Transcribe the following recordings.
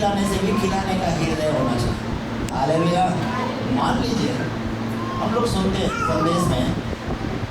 खिलाने से भी खिलाने का हृदय होना चाहिए। हालेलुया। मान लीजिए हम लोग सुनते हैं संदेश में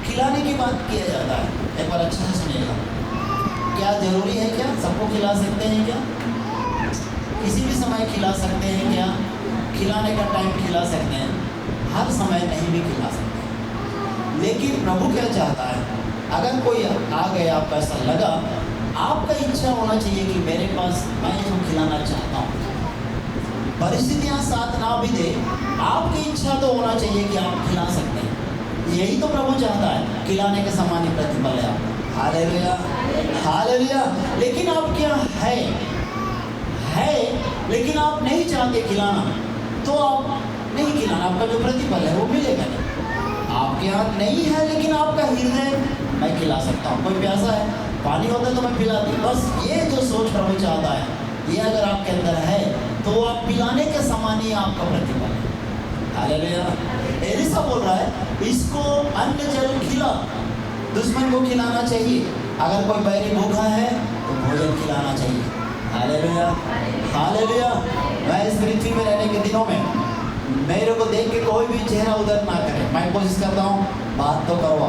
खिलाने की बात किया जाता है, एक बार अच्छे से सुनिएगा। क्या जरूरी है? क्या सबको खिला सकते हैं? क्या किसी भी समय खिला सकते हैं? क्या खिलाने का टाइम खिला सकते हैं? हर समय नहीं भी खिला सकते। लेकिन प्रभु क्या चाहता है, अगर कोई आ गया आपको ऐसा लगा, आपका इच्छा होना चाहिए कि मेरे पास मैं इसको खिलाना चाहता हूँ। परिस्थितियाँ साथ ना भी दे, आपकी इच्छा तो होना चाहिए कि आप खिला सकते हैं। यही तो प्रभु चाहता है, खिलाने के समान ही प्रतिफल है आपका। Hallelujah, hallelujah. लेकिन आप क्या है लेकिन आप नहीं चाहते खिलाना, तो आप नहीं खिलाना, आपका जो प्रतिफल है वो मिलेगा नहीं। आपके हाथ नहीं है लेकिन आपका हृदय मैं खिला सकता हूँ। कोई प्यासा है, पानी होता है तो मैं पिलाती। बस ये जो सोच प्रभु चाहता है, ये अगर आपके अंदर है तो आप पिलाने के समान ही आपका प्रतिफल है। हालेलुया। एलिशा बोल रहा है इसको अन्न जल खिला, दुश्मन को खिलाना चाहिए। अगर कोई बैरी भूखा है तो भोजन खिलाना चाहिए। Hallelujah, hallelujah. मैं इस पृथ्वी में रहने के दिनों में मेरे को देख के कोई भी चेहरा उधर ना करे। मैं कोशिश करता हूँ बात तो करो,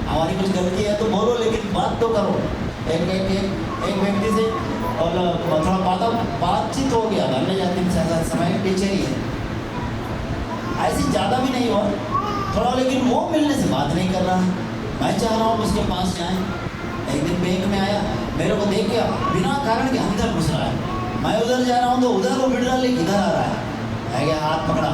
हमारी कुछ गलती है तो बोलो, लेकिन बात तो करो। एक व्यक्ति से और थोड़ा बातचीत हो गया, घर में जाते समय टीचर ही है, ऐसी ज़्यादा भी नहीं हुआ थोड़ा, लेकिन वो मिलने से बात नहीं कर रहा है। मैं चाह रहा हूँ उसके पास जाएँ। एक दिन बैंक में आया, मेरे को देख के बिना कारण के अंदर घुस रहा है। मैं उधर जा रहा हूँ तो उधर वो विड्रॉ लेके इधर आ रहा है। गया हाथ पकड़ा,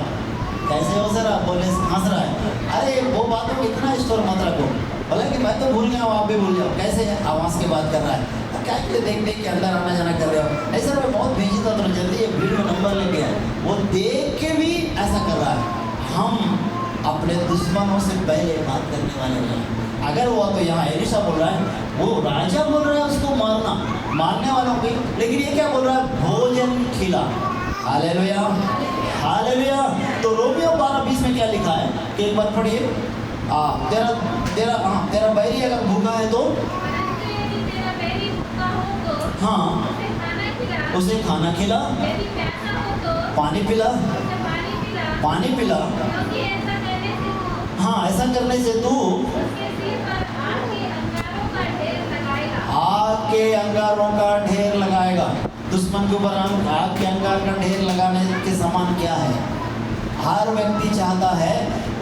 कैसे हो सर? आप बोले हंस रहा है। अरे वो बातों को इतना स्टोर मत रखो, बोला कि मैं तो भूल गया हूँ, आप भी भूल जाओ। कैसे आवाज़ की बात कर रहा है, क्या देख के अंदर आना जाना कर रहे हो? नहीं सर मैं बहुत बिजी था, तो जल्दी ये भीड़ में नंबर ले गया। वो देख के भी ऐसा कर रहा है। हम अपने दुश्मनों से पहले बात करने वाले हैं। अगर हुआ तो यहाँ एलिशा बोल रहा है, वो राजा बोल रहा है उसको मारने वालों की, लेकिन ये क्या बोल रहा है? भोजन खिला। Hallelujah, hallelujah. तो रोमियो 12:20 में क्या लिखा है कि एक बार पढ़िए। तेरा बैरी अगर भूखा है तो हाँ उसे खाना खिला, पानी पिला, पानी पिला। हाँ, ऐसा करने से तू आग के अंगारों का ढेर लगाएगा। दुश्मन के ऊपर आग के अंगार का ढेर लगाने के समान क्या है? हर व्यक्ति चाहता है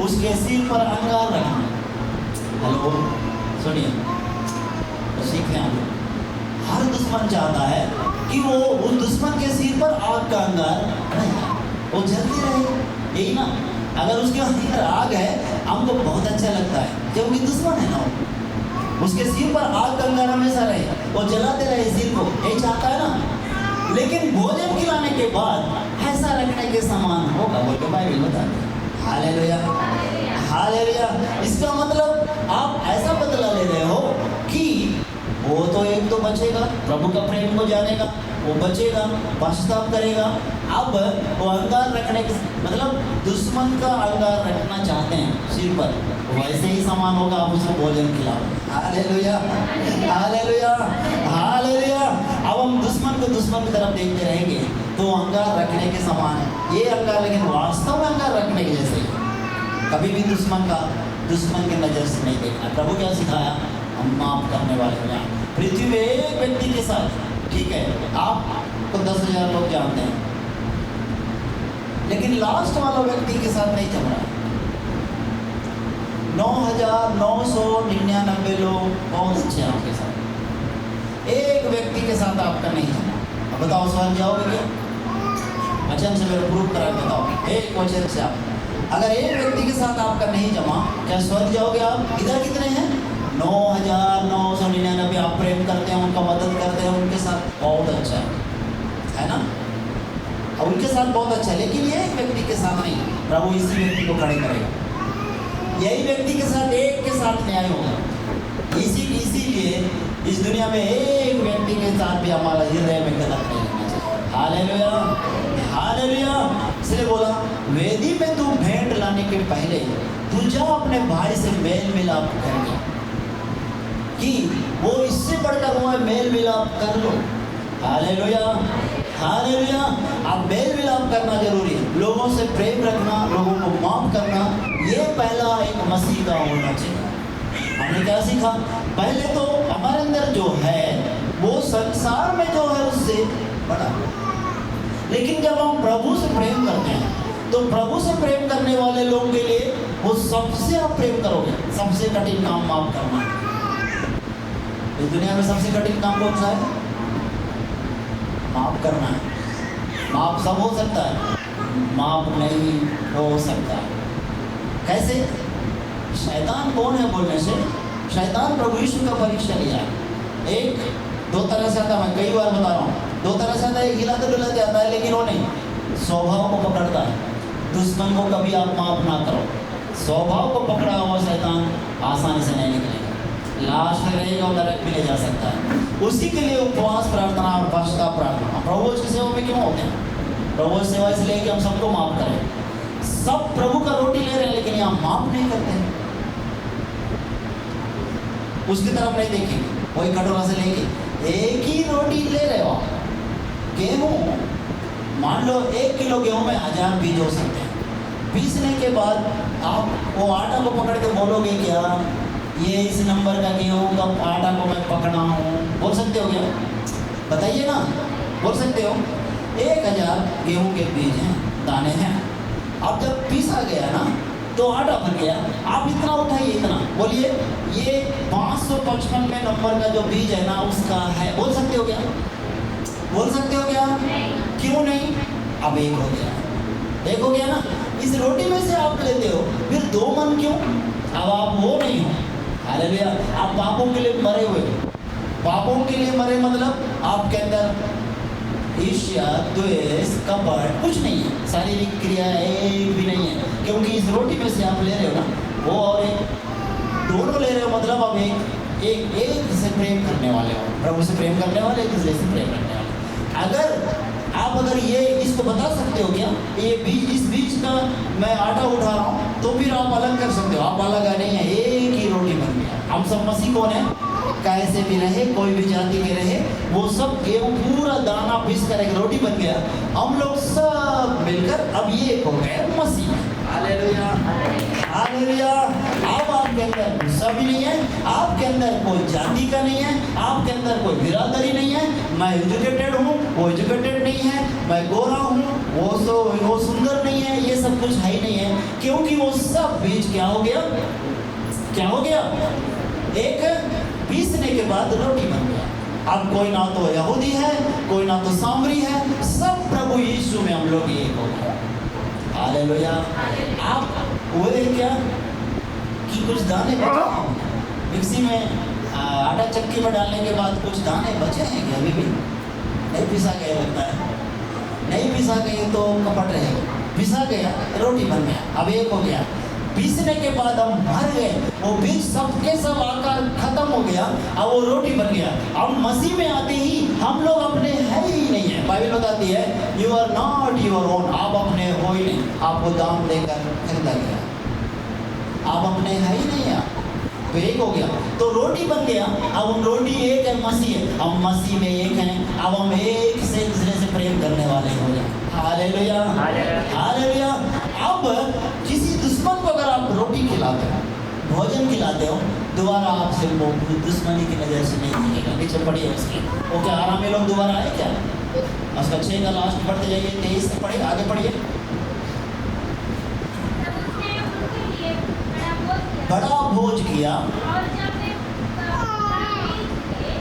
उसके सिर पर अंगार रखना। हेलो, सुनिए तो सीखें आप लोग। हर दुश्मन चाहता है कि वो उस दुश्मन के सिर पर आग का अंगार रहे, वो जलती रहे, यही ना। अगर उसके अंदर आग है, हमको बहुत अच्छा लगता है, क्योंकि दुश्मन है ना, उसके सिर पर आग का अंगार हमेशा रहे, वो जलाते रहे सिर को, यही चाहता है ना। लेकिन भोजन खिलाने के बाद ऐसा रखने के समान होगा, बोल के बाइबल बताते हैं। Hallelujah, hallelujah. इसका मतलब आप ऐसा बदला ले रहे हो कि वो तो एक तो बचेगा, प्रभु का प्रेम को जानेगा, वो बचेगा, पश्चाताप करेगा। अब वो अंगार रखने के मतलब दुश्मन का अंगार रखना चाहते हैं सिर पर, वैसे ही समान होगा, आप उसको भोजन खिलाओ। Hallelujah, hallelujah, hallelujah. अब हम दुश्मन को दुश्मन की तरफ देखते रहेंगे तो अंगार रखने के समान है ये अंगार, लेकिन वास्तव में अंगार रखने के जैसे ही। कभी भी दुश्मन की नज़र से नहीं देखना। प्रभु क्या सिखाया? हम माफ करने वाले हो जाए। पृथ्वी में एक व्यक्ति के साथ, ठीक है, आपको 10,000 लोग जानते हैं, लेकिन लास्ट वाला व्यक्ति के साथ नहीं चल रहा है। 9,999 लोग बहुत अच्छे हैं आपके साथ, एक व्यक्ति के साथ आपका नहीं चला। अब बताओ स्वर्ग जाओगे क्या? वचन से मेरे प्रूफ करा, बताओ एक वचन से आप, अगर एक व्यक्ति के साथ आपका नहीं जमा, क्या स्वर्ग जाओगे आप? इधर कितने हैं? 9,999 आप प्रेम करते हैं, उनका मदद करते हैं, उनके साथ बहुत अच्छा है ना, और उनके साथ बहुत अच्छा है। लेकिन ये एक व्यक्ति के साथ नहीं, प्रभु इसी व्यक्ति को खड़े करेगा, यही व्यक्ति के साथ एक के साथ न्याय होगा। इसीलिए इस दुनिया में एक व्यक्ति के साथ भी हमारा हृदय में गलत नहीं होना चाहिए। Hallelujah, hallelujah. इसलिए बोला वेदी में तू भेंट लाने के पहले तू जा अपने भाई से मेल मिलाप करके, कि वो इससे बढ़कर हुआ मेल मिलाप कर लो। Hallelujah, hallelujah. अब मेल मिलाप करना जरूरी है, लोगों से प्रेम रखना, लोगों को माफ करना, ये पहला एक मसीह का होना चाहिए। हमने क्या सीखा? पहले तो हमारे अंदर जो है वो संसार में जो है उससे बड़ा, लेकिन जब हम प्रभु से प्रेम करते हैं तो प्रभु से प्रेम करने वाले लोगों के लिए वो सबसे आप प्रेम करोगे, सबसे कठिन काम माफ करना। इस दुनिया में सबसे कठिन काम कौन सा है? माफ करना है। माफ सब हो सकता है, माफ नहीं हो सकता। कैसे? शैतान कौन है बोलने से? शैतान प्रभु यीशु का परीक्षा लिया है। एक दो तरह से आता है, मैं कई बार बता रहा हूँ, दो तरह से आता है, हिलाते डुलाते आता है, लेकिन वो नहीं, स्वभाव को पकड़ता है। दुश्मन को कभी आप माफ ना करो, स्वभाव को पकड़ा हुआ शैतान आसानी से नहीं निकलेगा, लाश में रहेगा और नरक में ले जा सकता है। उसी के लिए उपवास प्रार्थना और पश्चाताप प्रार्थना। प्रभु की सेवा में क्यों होते हैं? प्रभु की सेवा इसलिए कि हम सबको माफ करें। सब प्रभु का रोटी ले रहे हैं लेकिन यहाँ माफ नहीं करते हैं, उसकी तरफ नहीं देखेंगे, वही कटोरा से लेंगे। एक ही रोटी ले रहे हो, गेहूं मान लो 1 किलो गेहूं में 1000 बीज हो सकते हैं। पीसने के बाद आप वो आटा को पकड़ के बोलोगे क्या ये इस नंबर का गेहूं का आटा को मैं पकड़ा हूँ, बोल सकते हो क्या? बताइए ना, बोल सकते हो? 1000 गेहूं के बीज हैं, दाने हैं। अब जब पीसा गया ना तो आटा बन गया, आप इतना उठाइए, इतना बोलिए ये 555 में नंबर का जो बीज है ना उसका है, बोल सकते हो क्या? बोल सकते हो क्या? क्यों नहीं? अब एक हो गया, एक हो गया ना। इस रोटी में से आप लेते हो, फिर 2 मन क्यों? अब आप वो नहीं हो, हालेलुया। आप पापों के लिए मरे हुए, पापों के लिए मरे मतलब आपके अंदर ईर्ष्या, द्वेष, कपट कुछ नहीं है, शारीरिक क्रिया एक भी नहीं है, क्योंकि इस रोटी में से आप ले रहे हो ना, वो और एक दोनों ले रहे हो, मतलब आप एक से प्रेम करने वाले हो, प्रभु से प्रेम करने वाले, एक दूसरे से प्रेम करने वाले। अगर ये इसको बता सकते हो क्या ये बीज, इस बीज का मैं आटा उठा रहा हूँ, तो फिर आप अलग कर सकते हो। आप अलग नहीं है, एक ही रोटी बन गया। हम सब मसीह कौन है? कैसे भी रहे, कोई भी जाति के रहे, वो सब गेहूं पूरा दाना पीस कर एक रोटी बन गया। हम लोग सब मिलकर अब ये एक हो गए मसीह। Hallelujah, hallelujah. अब आपके अंदर गुस्सा भी नहीं है, आपके अंदर कोई जाति का नहीं है, आपके अंदर कोई बिरादरी नहीं है। मैं एजुकेटेड हूँ, वो एजुकेटेड नहीं है, मैं गोरा हूँ, वो सुंदर नहीं है, ये सब कुछ है ही नहीं है, क्योंकि वो सब बीज क्या हो गया? क्या हो गया? एक पीसने के बाद रोटी बन गया। अब कोई ना तो यहूदी है, कोई ना तो सामरी है, सब प्रभु यीशु में हम लोग एक हो गए। हालेलुया। आप वो क्या कि कुछ दाने बचे मिक्सी में आटा चक्की में डालने के बाद कुछ दाने बचे हैं क्या? अभी भी नहीं पिसा गया लगता है, नहीं पिसा गए तो कपट रहेगा। पिसा गया, रोटी बन गया, अब एक हो गया। पीसने के बाद हम भर गए, वो बीज सबके सब आकार खत्म हो गया, अब वो रोटी बन गया। अब मसीह में आते ही हम लोग अपने है ही नहीं है। बाइबल बताती है you are not your own, आप अपने हो ही नहीं, आपको दाम देकर खरीदा गया, आप अपने है ही नहीं है, तो एक हो गया, तो रोटी बन गया। अब हम रोटी एक है, मसीह है, हम मसीह में एक हैं। अब हम एक से दूसरे से प्रेम करने वाले हो गए। Hallelujah, hallelujah. अब किसी दुश्मन को अगर आप रोटी खिलाते हो, भोजन खिलाते हो, दोबारा आपसे वो दुश्मनी की नज़र से नहीं दिखेगा। नीचे पढ़िए उसकी, वो क्या आराम में लोग दोबारा आए क्या? उसका 6 का लास्ट पढ़ते जाइए, 23 से पढ़िए, आगे पढ़िए। बड़ा भोज किया,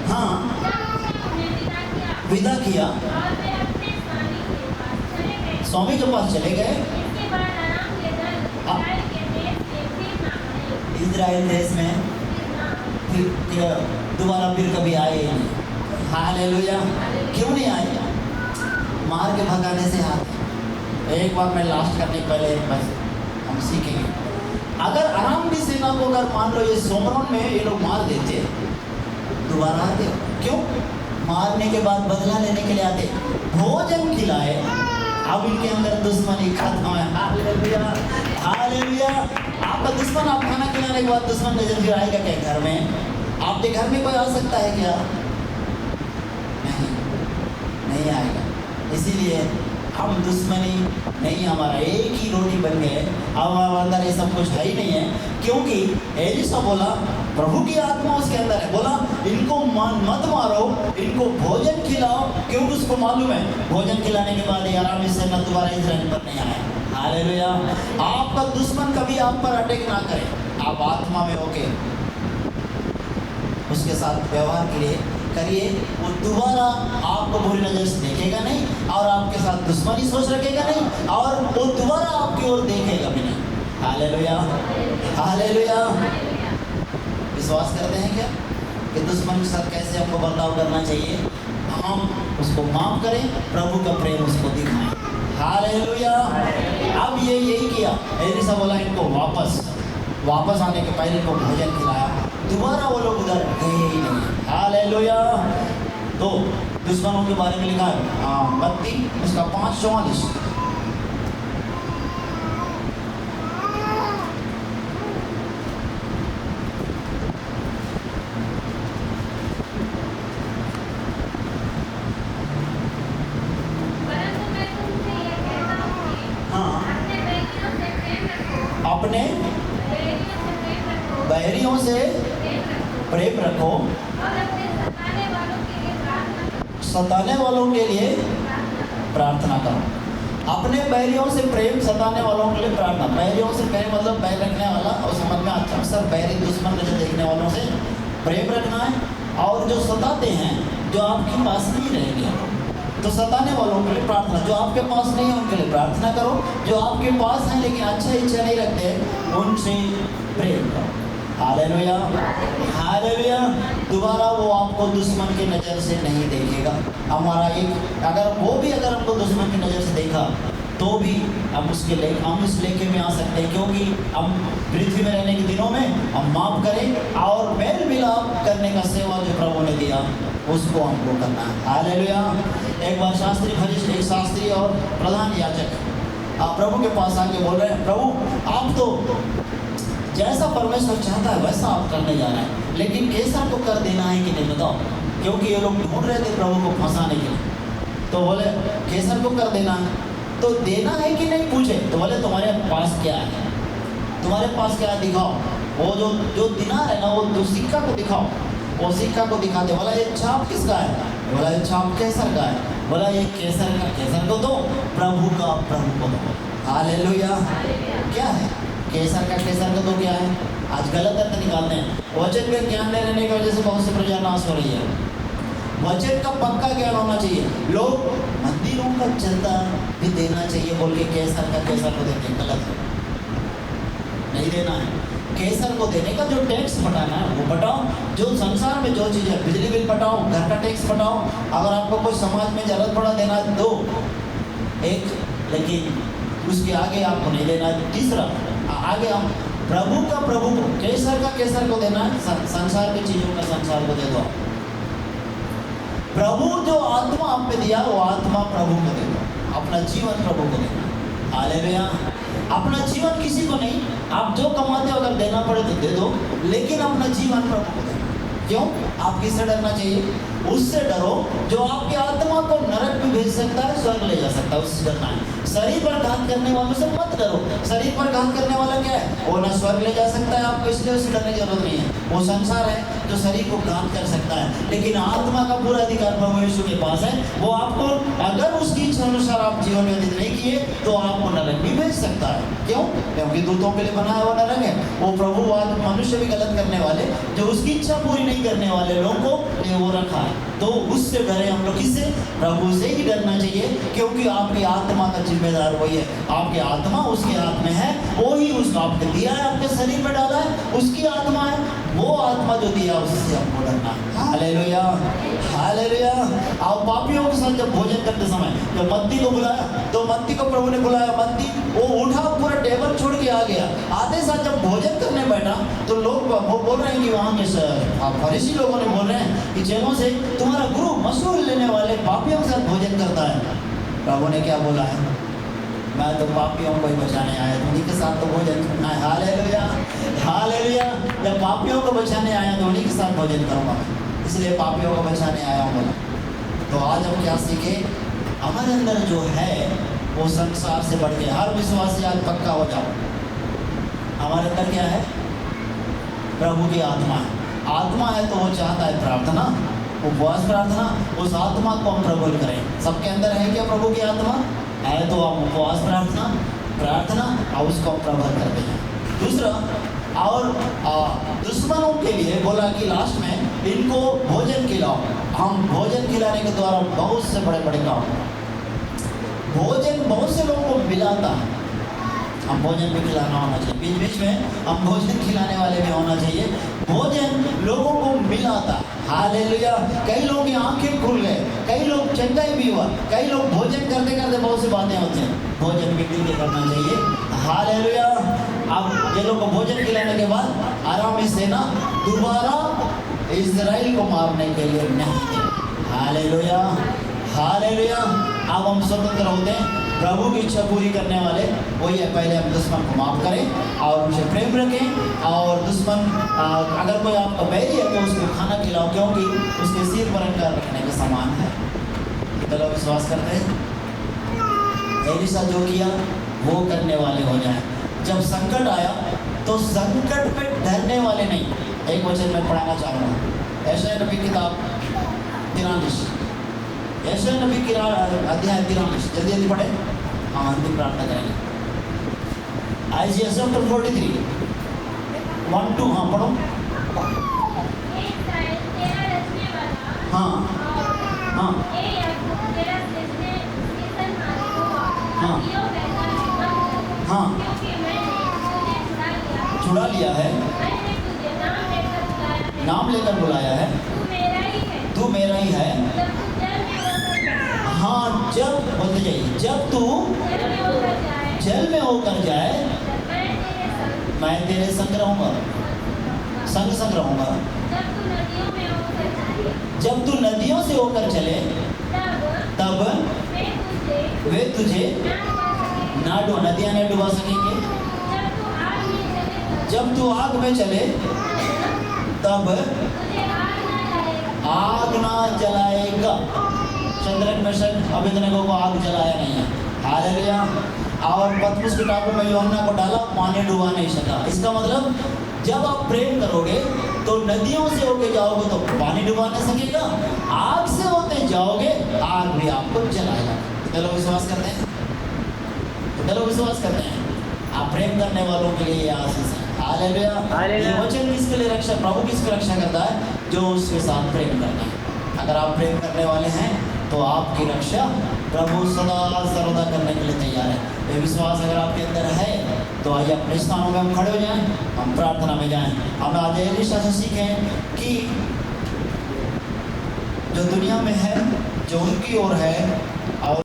हाँ, विदा किया, स्वामी के पास चले गए। इजराइल देश में फिर दोबारा फिर कभी आए नहीं। हालेलुया। क्यों नहीं आए? मार के भगाने से आते। एक बार मैं लास्ट करने पहले बस हम सीखेंगे। अगर आराम भी सेना को अगर मान लो ये सोमरोन में ये लोग मार देते, दोबारा आते क्यों? मारने के बाद बदला लेने के लिए आते। भोजन खिलाए, अब इनके अंदर दुश्मनी खत्म है। Hallelujah, hallelujah. आपका दुश्मन, आप खाना खिलाने के बाद दुश्मन नजर फिर आएगा क्या घर में? आपके घर में कोई आ सकता है क्या? नहीं। नहीं आएगा। इसीलिए हम दुश्मनी नहीं, हमारा एक ही रोटी बन गए, अब हमारे अंदर ये सब कुछ है ही नहीं है। क्योंकि एलिशा बोला, प्रभु की आत्मा उसके अंदर है, बोला इनको मत मारो, इनको भोजन खिलाओ, क्योंकि उसको मालूम है भोजन खिलाने के बाद आराम से न दोबारा इस्राएल पर नहीं आए। हालेलुया। आपका दुश्मन कभी आप पर अटैक ना करे, आप आत्मा में होके उसके साथ व्यवहार करिए, वो दोबारा आपको बुरी नज़र से देखेगा नहीं, और आपके साथ दुश्मनी सोच रखेगा नहीं, और वो दोबारा आपकी ओर देखेगा भी नहीं। Hallelujah, hallelujah. विश्वास करते हैं क्या कि दुश्मन के साथ कैसे हमको बर्ताव करना चाहिए? हम उसको माफ करें, प्रभु का प्रेम उसको दिखाएं। हालेलुया। अब ये यही किया, एलिशा बोला इनको वापस आने के पहले इनको भोजन खिलाया, दोबारा वो लोग उधर गए ही नहीं। हालेलुया। तो दुश्मनों के बारे में लिखा है मत्ती उसका 5:44। अपने बैरियों से प्रेम रखो, सताने वालों के लिए प्रार्थना करो। अपने बैरियों से प्रेम, सताने वालों के लिए प्रार्थना। बैरियों से प्रेम मतलब बैर रखने वाला, और समझ में अच्छा सर बैरी दुश्मन नजर देखने वालों से प्रेम रखना है। और जो सताते हैं, जो आपके पास नहीं रहेंगे, तो सताने वालों के लिए प्रार्थना। जो आपके पास नहीं है उनके लिए प्रार्थना करो, जो आपके पास हैं लेकिन अच्छा इच्छा नहीं रखते उनसे प्रेम करो। Hallelujah, hallelujah. दोबारा वो आपको दुश्मन की नज़र से नहीं देखेगा। हमारा एक अगर हमको दुश्मन की नज़र से देखा तो भी हम उस लेखे में आ सकते हैं, क्योंकि हम पृथ्वी में रहने के दिनों में हम माफ करें और मेल मिलाप करने का सेवा जो प्रभु ने दिया उसको हमको करना है। हालेलुया। एक बार एक शास्त्री और प्रधान याजक प्रभु के पास आके बोल रहे हैं, प्रभु आप तो जैसा परमेश्वर चाहता है वैसा आप करने जा रहे हैं, लेकिन कैसा को कर देना है कि नहीं बताओ, क्योंकि ये लोग ढूंढ रहे थे प्रभु को फंसाने के लिए। तो बोले कैसर को कर देना है, तो देना है कि नहीं पूछे, तो बोले तुम्हारे पास क्या है, तुम्हारे पास क्या है दिखाओ। वो जो दिनार है ना, वो सिक्का को दिखाओ। वो सिक्का को दिखाते, बोला ये छाप किसका है, बोला ये छाप कैसर का है, बोला ये कैसर को दो, प्रभु का प्रभु को दो। हालेलुया। क्या है कैसर को दो, क्या है? आज गलत अर्थ निकालते हैं। वचन में ज्ञान नहीं रहने की वजह से बहुत से प्रजा नाश हो रही है। वचन का पक्का ज्ञान होना चाहिए। लोग मंदिरों का चंदा भी देना चाहिए बोल के कैसर को देते हैं, गलत है, नहीं देना है। कैसर को देने का जो टैक्स पटाना है वो पटाओ, जो संसार में जो चीज़ है, बिजली बिल पटाओ, घर का टैक्स पटाओ, अगर आपको कोई समाज में जरूरत पड़ा देना दो एक, लेकिन उसके आगे आपको नहीं देना। तीसरा आगे हम प्रभु को कैसर को देना, संसार की चीज़ों का संसार को दे दो। प्रभु जो आत्मा आप पे दिया वो आत्मा प्रभु को दे दो, अपना जीवन प्रभु को देना। हालेलुया। अपना जीवन किसी को नहीं, आप जो कमाते हो अगर देना पड़े तो दे दो, लेकिन अपना जीवन प्रभु को देना। क्यों? आप किससे डरना चाहिए? उससे डरो जो आपकी आत्मा को नरक भी भेज सकता है, स्वर्ग ले जा सकता है, उससे डरना है। शरीर पर घात करने वालों से मत डरो। शरीर पर घात करने वाला क्या है? वो ना स्वर्ग ले जा सकता है आपको, इसलिए उससे डरने की जरूरत नहीं है। वो संसार है जो शरीर को घात कर सकता है, लेकिन आत्मा का पूरा अधिकार प्रभु यीशु के पास है। वो आपको अगर उसकी इच्छा अनुसार आप जीवन व्यतीत नहीं किए तो आपको नरक भी भेज सकता है। क्यों? क्योंकि दूतों के लिए बनाया हुआ नरक है। वो प्रभु मनुष्य भी गलत करने वाले, जो उसकी इच्छा पूरी नहीं करने वाले लोगों को लिए वो रखा है। तो उससे डरे हम लोग, किससे? प्रभु से ही डरना चाहिए, क्योंकि आपकी आत्मा का जिम्मेदार वही है। आपकी आत्मा उसके हाथ में है, वो ही उसको आपको दिया है, आपके शरीर में डाला है, उसकी आत्मा है। वो आत्मा जो दिया उससे हमको डरना। Hallelujah, hallelujah. आप पापियों के साथ जब भोजन करते समय जब मत्ती को बुलाया, तो मत्ती को प्रभु ने बुलाया, मत्ती वो उठा, पूरा टेबल छोड़ के आ गया। आते साथ जब भोजन करने बैठा तो लोग वो बोल रहे हैं कि वहाँ के फरीसी लोगों ने बोल रहे हैं कि चेलों से, तुम्हारा गुरु मशहूर लेने वाले पापियों के साथ भोजन करता है। प्रभु ने क्या बोला है? मैं तो पापियों को ही बचाने आया, उन्हीं के साथ तो भोजन करना है। Hallelujah, hallelujah. जब पापियों को बचाने आया तो उन्हीं के साथ भोजन करूँगा, इसलिए पापियों को बचाने आया हूँ बोला। तो आज हम क्या सीखे? हमारे अंदर जो है वो संसार से बढ़ के, हर विश्वासी आज पक्का हो जाओ, हमारे अंदर क्या है? प्रभु की आत्मा है। आत्मा है तो वो चाहता है प्रार्थना, उपवास प्रार्थना, उस आत्मा को हम प्रबल करें। सबके अंदर है क्या प्रभु की आत्मा? है तो हम उपवास प्रार्थना और उसको प्रबल करते हैं। दूसरा, और दुश्मनों के लिए बोला कि लास्ट में इनको भोजन खिलाओ। हम भोजन खिलाने के द्वारा बहुत से बड़े बड़े काम, भोजन बहुत से लोगों को मिलाता है। हम भोजन भी खिलाना होना चाहिए, बीच बीच में हम भोजन खिलाने वाले भी होना चाहिए। भोजन लोगों को मिलाता, हालेलुया। कई लोग की आंखें खुल गए, कई लोग चंगाई भी हुआ, कई लोग भोजन करते करते बहुत सी बातें होती हैं। भोजन भी मिल के करना चाहिए, हालेलुया। अब ये लोग को भोजन खिलाने के बाद आरामी सेना दोबारा इजराइल को मारने के लिए नहीं, हालेलुया हालेलुया। अब हम स्वतंत्र होते हैं, प्रभु की इच्छा पूरी करने वाले वही है। पहले हम दुश्मन को माफ करें और उनसे प्रेम रखें, और दुश्मन अगर कोई आपका बैरी है तो उसको खाना खिलाओ, क्योंकि उसके सिर पर अंगार रखने के समान है। चलो विश्वास करते हैं, एलिशा जो किया वो करने वाले हो जाए। जब संकट आया तो संकट में डरने वाले नहीं। एक वचन में पढ़ाना चाहूँगा, यशायाह नबी किताब 43, यशायाह नबी की अध्याय 43, जल्दी जल्दी पढ़े, हाँ अंतिम प्रार्थना करेंगे। आइजिया चैप्टर 43 1-2, हाँ पढ़ो। हाँ हाँ हाँ हाँ, छुड़ा लिया है, नाम लेकर बुलाया है, तू मेरा ही है। हाँ, जब बोलते जाइए, जब तू जल में होकर जाए मैं तेरे संग रहूंगा, संग रहूंगा। जब तू नदियों से होकर चले तब वे तुझे ना डूबा, नदियां नहीं डुबा सकेंगे। जब तू आग में चले तब आग ना जलाएगा। शद्रक मेशक अबेदनगो को आग जलाया नहीं है, हालेलुया। और पतरस के टापू में यूहन्ना को डाला, पानी डुबा नहीं सका। इसका मतलब जब आप प्रेम करोगे तो नदियों से होके जाओगे तो पानी डुबा नहीं सकेगा, आग से होते जाओगे आग भी आपको जलाएगा। चलो विश्वास करते हैं, चलो विश्वास करते हैं। आप प्रेम करने वालों के लिए आशीष है, हालेलुया। ये वचन किसके लिए रक्षा, प्रभु किसकी रक्षा करता है? जो उसके साथ प्रेम करता है। अगर आप प्रेम करने वाले हैं तो आपकी रक्षा प्रभु सदा सर्वदा करने के लिए तैयार है। ये विश्वास अगर आपके अंदर है तो आइए अपने स्थानों में हम खड़े हो जाएं, हम प्रार्थना में जाएं। हम आज एलिशा से सीखें कि जो दुनिया में है, जो उनकी ओर है और